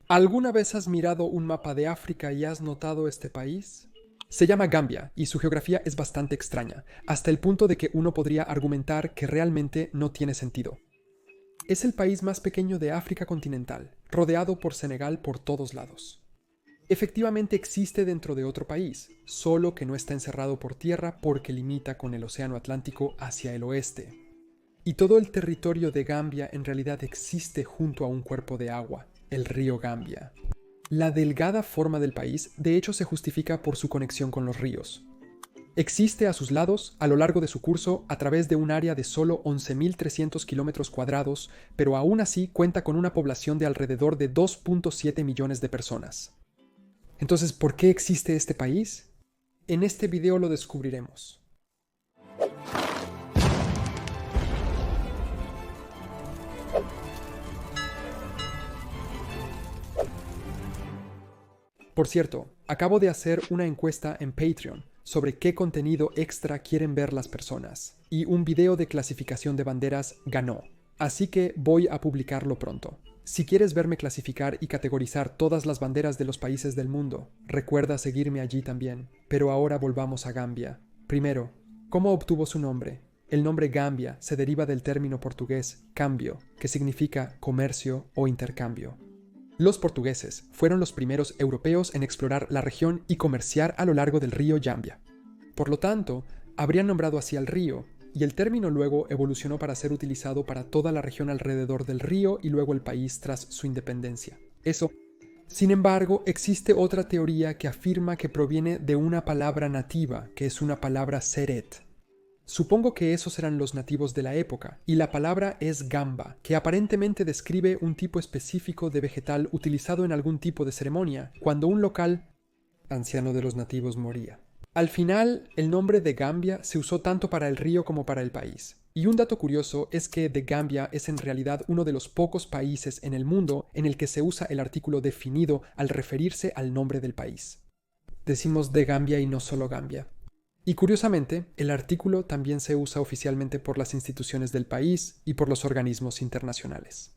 ¿Alguna vez has mirado un mapa de África y has notado este país? Se llama Gambia y su geografía es bastante extraña, hasta el punto de que uno podría argumentar que realmente no tiene sentido. Es el país más pequeño de África continental, rodeado por Senegal por todos lados. Efectivamente existe dentro de otro país, solo que no está encerrado por tierra porque limita con el Océano Atlántico hacia el oeste. Y todo el territorio de Gambia en realidad existe junto a un cuerpo de agua, el río Gambia. La delgada forma del país de hecho se justifica por su conexión con los ríos. Existe a sus lados, a lo largo de su curso, a través de un área de solo 11.300 kilómetros cuadrados, pero aún así cuenta con una población de alrededor de 2.7 millones de personas. Entonces, ¿por qué existe este país? En este video lo descubriremos. Por cierto, acabo de hacer una encuesta en Patreon sobre qué contenido extra quieren ver las personas, y un video de clasificación de banderas ganó, así que voy a publicarlo pronto. Si quieres verme clasificar y categorizar todas las banderas de los países del mundo, recuerda seguirme allí también. Pero ahora volvamos a Gambia. Primero, ¿cómo obtuvo su nombre? El nombre Gambia se deriva del término portugués cambio, que significa comercio o intercambio. Los portugueses fueron los primeros europeos en explorar la región y comerciar a lo largo del río Gambia. Por lo tanto, habrían nombrado así al río, y el término luego evolucionó para ser utilizado para toda la región alrededor del río y luego el país tras su independencia. Sin embargo, existe otra teoría que afirma que proviene de una palabra nativa, que es una palabra seret. Supongo que esos eran los nativos de la época, y la palabra es gamba, que aparentemente describe un tipo específico de vegetal utilizado en algún tipo de ceremonia, cuando un local anciano de los nativos moría. Al final, el nombre de Gambia se usó tanto para el río como para el país. Y un dato curioso es que The Gambia es en realidad uno de los pocos países en el mundo en el que se usa el artículo definido al referirse al nombre del país. Decimos The Gambia y no solo Gambia. Y curiosamente, el artículo también se usa oficialmente por las instituciones del país y por los organismos internacionales.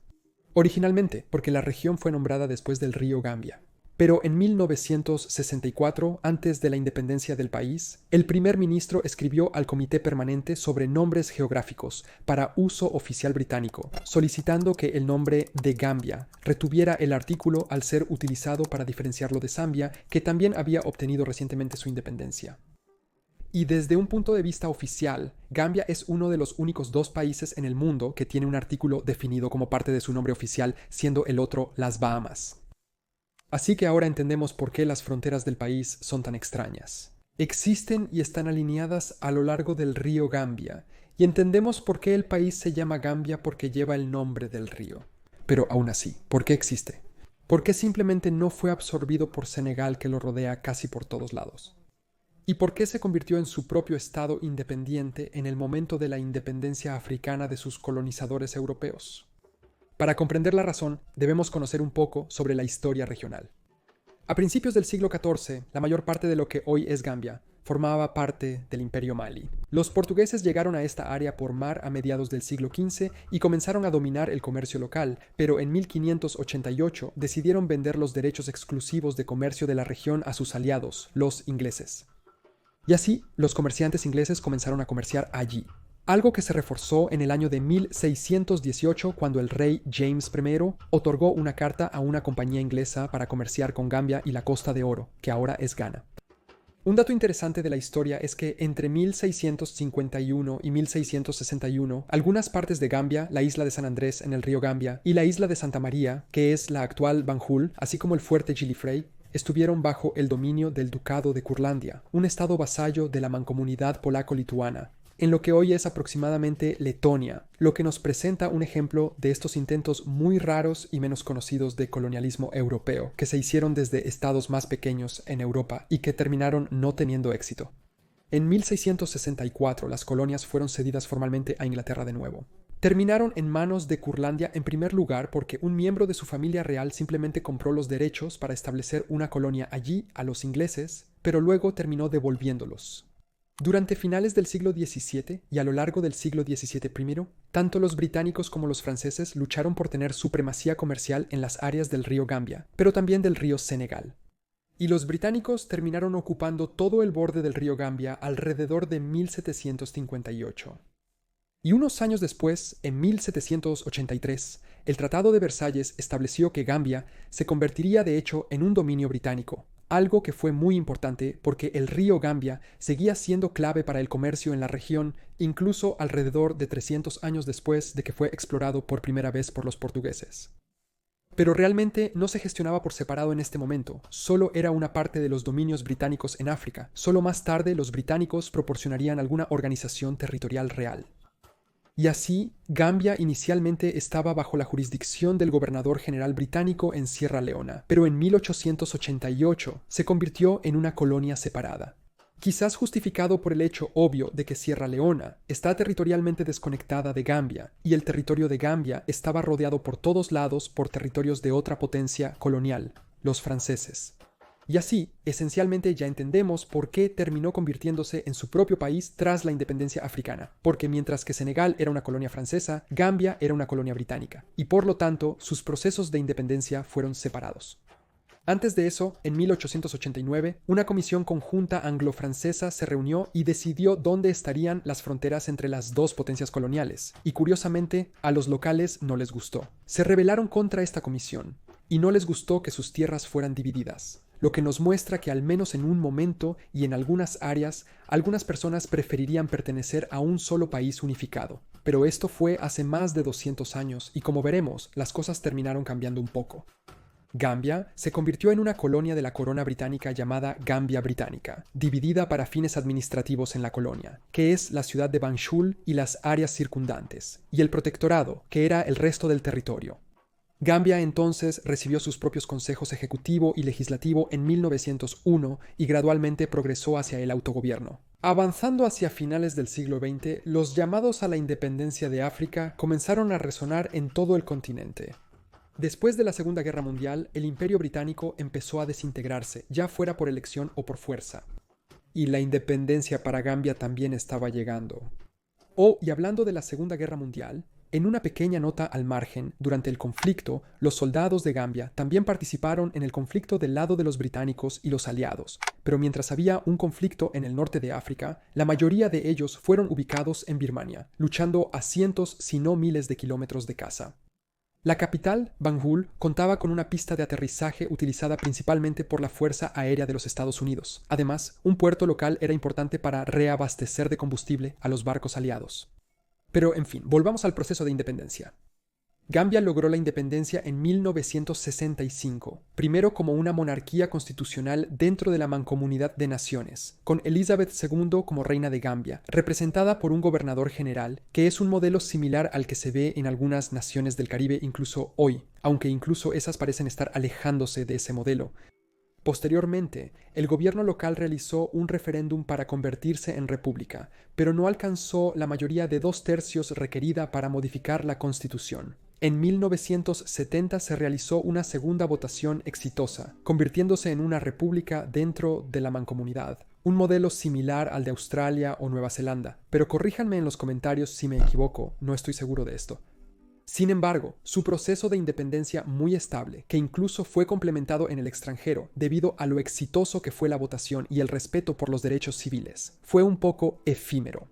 Originalmente, porque la región fue nombrada después del río Gambia. Pero en 1964, antes de la independencia del país, el primer ministro escribió al Comité Permanente sobre Nombres Geográficos para uso oficial británico, solicitando que el nombre de Gambia retuviera el artículo al ser utilizado para diferenciarlo de Zambia, que también había obtenido recientemente su independencia. Y desde un punto de vista oficial, Gambia es uno de los únicos dos países en el mundo que tiene un artículo definido como parte de su nombre oficial, siendo el otro las Bahamas. Así que ahora entendemos por qué las fronteras del país son tan extrañas. Existen y están alineadas a lo largo del río Gambia, y entendemos por qué el país se llama Gambia porque lleva el nombre del río. Pero aún así, ¿por qué existe? ¿Por qué simplemente no fue absorbido por Senegal que lo rodea casi por todos lados? ¿Y por qué se convirtió en su propio estado independiente en el momento de la independencia africana de sus colonizadores europeos? Para comprender la razón, debemos conocer un poco sobre la historia regional. A principios del siglo XIV, la mayor parte de lo que hoy es Gambia formaba parte del Imperio Mali. Los portugueses llegaron a esta área por mar a mediados del siglo XV y comenzaron a dominar el comercio local, pero en 1588 decidieron vender los derechos exclusivos de comercio de la región a sus aliados, los ingleses. Y así, los comerciantes ingleses comenzaron a comerciar allí. Algo que se reforzó en el año de 1618 cuando el rey James I otorgó una carta a una compañía inglesa para comerciar con Gambia y la Costa de Oro, que ahora es Ghana. Un dato interesante de la historia es que entre 1651 y 1661, algunas partes de Gambia, la isla de San Andrés en el río Gambia y la isla de Santa María, que es la actual Banjul, así como el fuerte Gillifrey, estuvieron bajo el dominio del Ducado de Curlandia, un estado vasallo de la mancomunidad polaco-lituana, en lo que hoy es aproximadamente Letonia, lo que nos presenta un ejemplo de estos intentos muy raros y menos conocidos de colonialismo europeo, que se hicieron desde estados más pequeños en Europa y que terminaron no teniendo éxito. En 1664 las colonias fueron cedidas formalmente a Inglaterra de nuevo. Terminaron en manos de Curlandia en primer lugar porque un miembro de su familia real simplemente compró los derechos para establecer una colonia allí a los ingleses, pero luego terminó devolviéndolos. Durante finales del siglo XVII y a lo largo del siglo XVII primero, tanto los británicos como los franceses lucharon por tener supremacía comercial en las áreas del río Gambia, pero también del río Senegal. Y los británicos terminaron ocupando todo el borde del río Gambia alrededor de 1758. Y unos años después, en 1783, el Tratado de Versalles estableció que Gambia se convertiría de hecho en un dominio británico, algo que fue muy importante porque el río Gambia seguía siendo clave para el comercio en la región incluso alrededor de 300 años después de que fue explorado por primera vez por los portugueses. Pero realmente no se gestionaba por separado en este momento, solo era una parte de los dominios británicos en África, solo más tarde los británicos proporcionarían alguna organización territorial real. Y así, Gambia inicialmente estaba bajo la jurisdicción del gobernador general británico en Sierra Leona, pero en 1888 se convirtió en una colonia separada. Quizás justificado por el hecho obvio de que Sierra Leona está territorialmente desconectada de Gambia, y el territorio de Gambia estaba rodeado por todos lados por territorios de otra potencia colonial, los franceses. Y así, esencialmente ya entendemos por qué terminó convirtiéndose en su propio país tras la independencia africana, porque mientras que Senegal era una colonia francesa, Gambia era una colonia británica, y por lo tanto sus procesos de independencia fueron separados. Antes de eso, en 1889, una comisión conjunta anglo-francesa se reunió y decidió dónde estarían las fronteras entre las dos potencias coloniales, y curiosamente, a los locales no les gustó. Se rebelaron contra esta comisión, y no les gustó que sus tierras fueran divididas, lo que nos muestra que al menos en un momento y en algunas áreas, algunas personas preferirían pertenecer a un solo país unificado. Pero esto fue hace más de 200 años y como veremos, las cosas terminaron cambiando un poco. Gambia se convirtió en una colonia de la corona británica llamada Gambia Británica, dividida para fines administrativos en la colonia, que es la ciudad de Banjul y las áreas circundantes, y el protectorado, que era el resto del territorio. Gambia entonces recibió sus propios consejos ejecutivo y legislativo en 1901 y gradualmente progresó hacia el autogobierno. Avanzando hacia finales del siglo XX, los llamados a la independencia de África comenzaron a resonar en todo el continente. Después de la Segunda Guerra Mundial, el Imperio Británico empezó a desintegrarse, ya fuera por elección o por fuerza. Y la independencia para Gambia también estaba llegando. Y hablando de la Segunda Guerra Mundial, en una pequeña nota al margen, durante el conflicto, los soldados de Gambia también participaron en el conflicto del lado de los británicos y los aliados, pero mientras había un conflicto en el norte de África, la mayoría de ellos fueron ubicados en Birmania, luchando a cientos si no miles de kilómetros de casa. La capital, Banjul, contaba con una pista de aterrizaje utilizada principalmente por la Fuerza Aérea de los Estados Unidos. Además, un puerto local era importante para reabastecer de combustible a los barcos aliados. Pero, en fin, volvamos al proceso de independencia. Gambia logró la independencia en 1965, primero como una monarquía constitucional dentro de la Mancomunidad de Naciones, con Elizabeth II como reina de Gambia, representada por un gobernador general, que es un modelo similar al que se ve en algunas naciones del Caribe incluso hoy, aunque incluso esas parecen estar alejándose de ese modelo. Posteriormente, el gobierno local realizó un referéndum para convertirse en república, pero no alcanzó la mayoría de 2/3 requerida para modificar la constitución. En 1970 se realizó una segunda votación exitosa, convirtiéndose en una república dentro de la mancomunidad, un modelo similar al de Australia o Nueva Zelanda, pero corríjanme en los comentarios si me equivoco, no estoy seguro de esto. Sin embargo, su proceso de independencia muy estable, que incluso fue complementado en el extranjero debido a lo exitoso que fue la votación y el respeto por los derechos civiles, fue un poco efímero.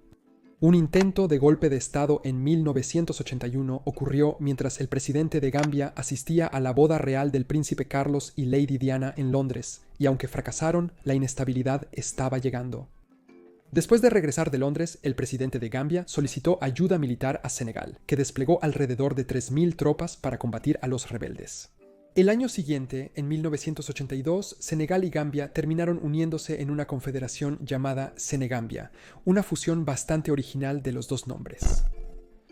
Un intento de golpe de Estado en 1981 ocurrió mientras el presidente de Gambia asistía a la boda real del príncipe Carlos y Lady Diana en Londres, y aunque fracasaron, la inestabilidad estaba llegando. Después de regresar de Londres, el presidente de Gambia solicitó ayuda militar a Senegal, que desplegó alrededor de 3.000 tropas para combatir a los rebeldes. El año siguiente, en 1982, Senegal y Gambia terminaron uniéndose en una confederación llamada Senegambia, una fusión bastante original de los dos nombres.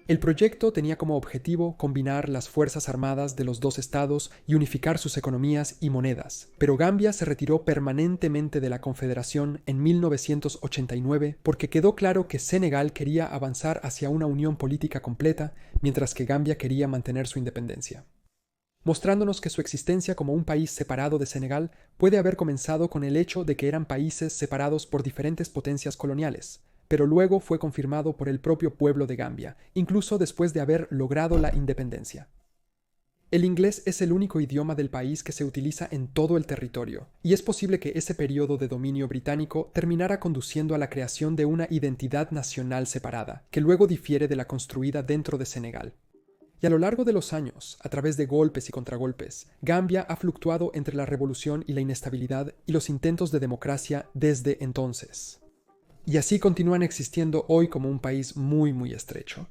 El proyecto tenía como objetivo combinar las fuerzas armadas de los dos estados y unificar sus economías y monedas, pero Gambia se retiró permanentemente de la confederación en 1989 porque quedó claro que Senegal quería avanzar hacia una unión política completa, mientras que Gambia quería mantener su independencia. mostrándonos que su existencia como un país separado de Senegal puede haber comenzado con el hecho de que eran países separados por diferentes potencias coloniales, pero luego fue confirmado por el propio pueblo de Gambia, incluso después de haber logrado la independencia. El inglés es el único idioma del país que se utiliza en todo el territorio, y es posible que ese periodo de dominio británico terminara conduciendo a la creación de una identidad nacional separada, que luego difiere de la construida dentro de Senegal. Y a lo largo de los años, a través de golpes y contragolpes, Gambia ha fluctuado entre la revolución y la inestabilidad y los intentos de democracia desde entonces. Y así continúan existiendo hoy como un país muy estrecho.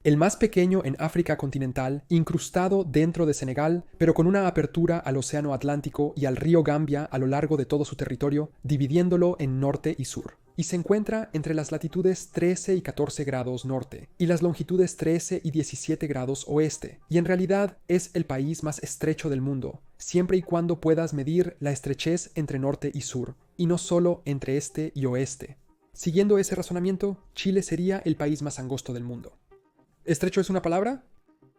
El más pequeño en África continental, incrustado dentro de Senegal, pero con una apertura al Océano Atlántico y al río Gambia a lo largo de todo su territorio, dividiéndolo en norte y sur. Y se encuentra entre las latitudes 13 y 14 grados norte, y las longitudes 13 y 17 grados oeste, y en realidad es el país más estrecho del mundo, siempre y cuando puedas medir la estrechez entre norte y sur, y no solo entre este y oeste. Siguiendo ese razonamiento, Chile sería el país más angosto del mundo. ¿Estrecho es una palabra?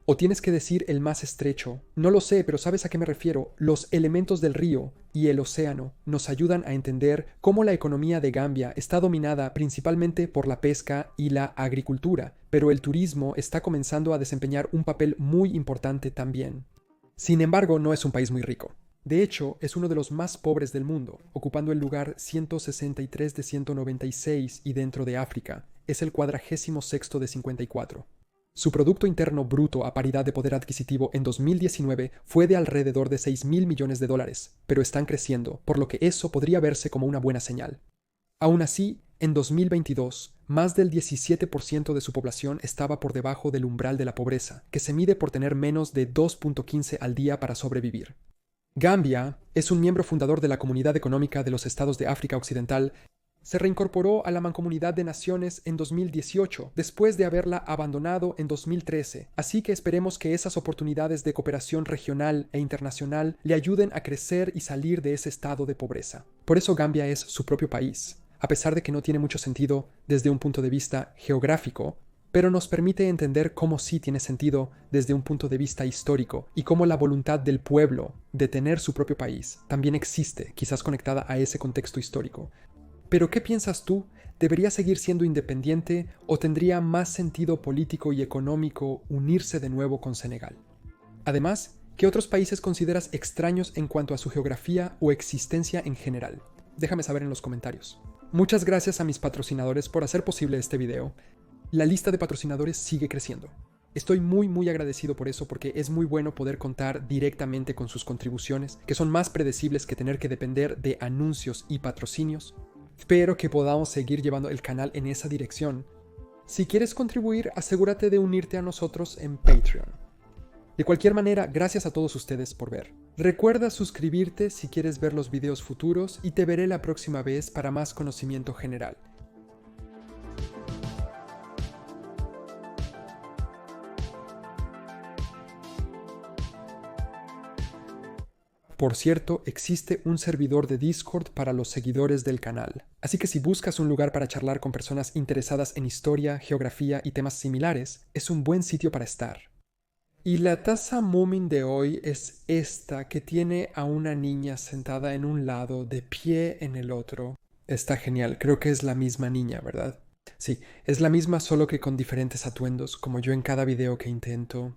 ¿O tienes que decir el más estrecho? No lo sé, pero ¿sabes a qué me refiero? Los elementos del río y el océano nos ayudan a entender cómo la economía de Gambia está dominada principalmente por la pesca y la agricultura, pero el turismo está comenzando a desempeñar un papel muy importante también. Sin embargo, no es un país muy rico. De hecho, es uno de los más pobres del mundo, ocupando el lugar 163 de 196 y dentro de África, es el 46º de 54. Su Producto Interno Bruto a paridad de poder adquisitivo en 2019 fue de alrededor de $6.000 millones, pero están creciendo, por lo que eso podría verse como una buena señal. Aún así, en 2022, más del 17% de su población estaba por debajo del umbral de la pobreza, que se mide por tener menos de 2.15 al día para sobrevivir. Gambia es un miembro fundador de la Comunidad Económica de los Estados de África Occidental. Se reincorporó a la Mancomunidad de Naciones en 2018, después de haberla abandonado en 2013, así que esperemos que esas oportunidades de cooperación regional e internacional le ayuden a crecer y salir de ese estado de pobreza. Por eso Gambia es su propio país, a pesar de que no tiene mucho sentido desde un punto de vista geográfico, pero nos permite entender cómo sí tiene sentido desde un punto de vista histórico y cómo la voluntad del pueblo de tener su propio país también existe, quizás conectada a ese contexto histórico. Pero ¿qué piensas tú? ¿Debería seguir siendo independiente o tendría más sentido político y económico unirse de nuevo con Senegal? Además, ¿qué otros países consideras extraños en cuanto a su geografía o existencia en general? Déjame saber en los comentarios. Muchas gracias a mis patrocinadores por hacer posible este video. La lista de patrocinadores sigue creciendo. Estoy muy agradecido por eso porque es muy bueno poder contar directamente con sus contribuciones, que son más predecibles que tener que depender de anuncios y patrocinios. Espero que podamos seguir llevando el canal en esa dirección. Si quieres contribuir, asegúrate de unirte a nosotros en Patreon. De cualquier manera, gracias a todos ustedes por ver. Recuerda suscribirte si quieres ver los videos futuros y te veré la próxima vez para más conocimiento general. Por cierto, existe un servidor de Discord para los seguidores del canal, así que si buscas un lugar para charlar con personas interesadas en historia, geografía y temas similares, es un buen sitio para estar. Y la taza Moomin de hoy es esta que tiene a una niña sentada en un lado, de pie en el otro. Está genial, creo que es la misma niña, ¿verdad? Sí, es la misma solo que con diferentes atuendos, como yo en cada video que intento.